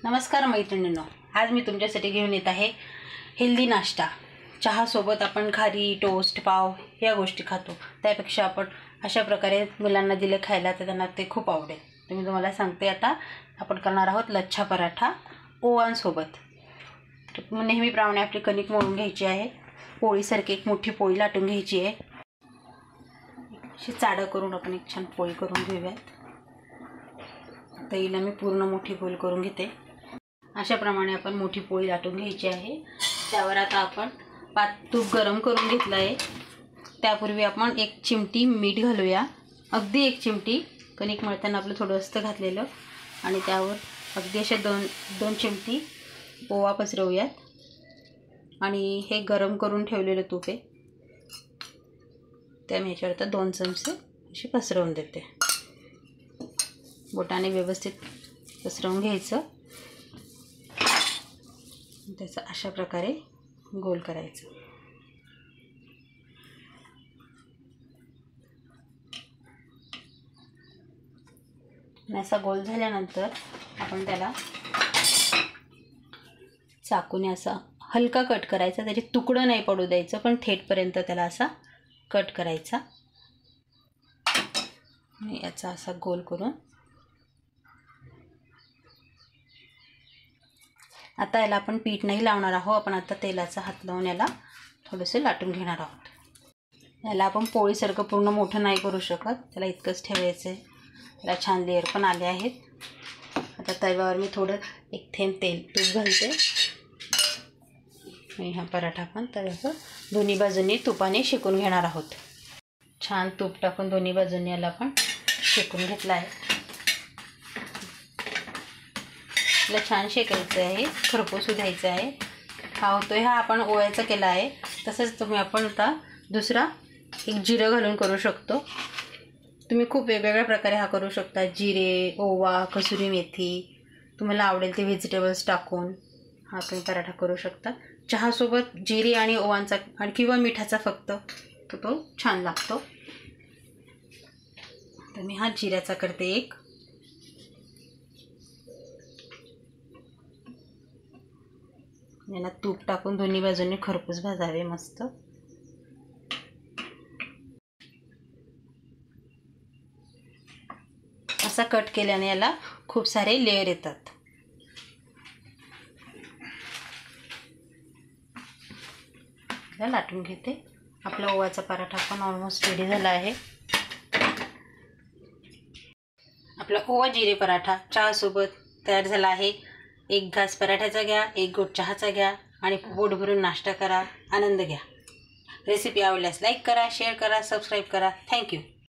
नमस्कार मैत्रिणींनो, आज मी तुमच्यासाठी घेऊन येत आहे हेल्दी नाश्ता। चहासोबत आपण खारी, टोस्ट, पाव या गोष्टी खातो, त्यापेक्षा आपण अशा प्रकारे मुलांना दिले खायला तर त्यांना ते खूप आवडेल। तर मी तुम्हाला सांगते, आता आपण करणार आहोत लच्छा पराठा ओवांसोबत। नेहमीप्रमाणे आपली कणिक मळून घ्यायची आहे, पोळीसारखी एक मोठी पोळी लाटून घ्यायची आहे। अशी चाडं करून आपण एक छान पोळी करून घेऊयात। आता हिला मी पूर्ण मोठी गोल करून घेते। अशा प्रमाणे आपण मोठी पोळी लाटून घ्यायची आहे। त्यावर आता आपण तूप गरम करून घेतलं आहे। त्यापूर्वी आपण एक चिमटी मीठ घालूया, अगदी एक चिमटी। कणिक मळताना आपलं थोडं असतं घातलेलं, आणि त्यावर अगदी अशा दोन चिमटी ओवा पसरवूयात। आणि हे गरम करून ठेवलेलं तूप आहे, त्या मी याच्यावर 2 चमचे अशी पसरवून देते। बोटाने व्यवस्थित पसरवून घ्यायचं, त्याचा अशा प्रकारे गोल करायचं। असा गोल झाल्यानंतर आपण त्याला चाकूने असा हलका कट करायचा, त्याचे तुकडं नाही पडू द्यायचं, पण थेटपर्यंत त्याला असा कट करायचा। याचा असा गोल करून आता याला आपण पीठ नाही लावणार आहोत, आपण आता तेलाचा हात लावून याला थोडेसे लाटून घेणार आहोत। याला आपण पोळीसारखं पूर्ण मोठं नाही करू शकत, त्याला इतकंच ठेवायचं आहे। त्याला छान लेअर पण आले आहेत। आता तव्यावर मी थोडं एक थेंब तूप घालते, आणि हा पराठा पण तव्यावर दोन्ही बाजूंनी तुपाने शेकून घेणार आहोत। छान तूप टाकून दोन्ही बाजूंनी याला आपण शेकून घेतलं आहे। छान शेकायचं आहे, खरपूस द्यायचं आहे। हा होतोय हा आपण ओव्याचा केला आहे। तसंच तुम्ही आपण आता दुसरा एक जिरं घालून करू शकतो। तुम्ही खूप वेगवेगळ्या प्रकारे हा करू शकता, जिरे, ओवा, कसुरी मेथी, तुम्हाला आवडेल ते व्हेजिटेबल्स टाकून हा तुम्ही पराठा करू शकता। चहासोबत जिरे आणि ओवांचा आणि किंवा मिठाचा फक्त तो छान लागतो। तर मी हा जिऱ्याचा करते एक। याला तूप टाकून दोन्ही बाजूंनी खरपूस भाजावे मस्त। असा कट केल्याने याला खूप सारे लेयर येतात। लाटून घेते। आपला ओव्याचा पराठा पण ऑलमोस्ट रेडी झाला आहे। आपला ओवा जिरे पराठा चहासोबत तयार झाला आहे। एक घास पराठ्याचा घ्या, एक घोट चहाचा घ्या, आणि पोट भरून नाश्ता करा, आनंद घ्या। रेसिपी आवडल्यास लाईक करा, शेअर करा, सबस्क्राईब करा। थँक्यू।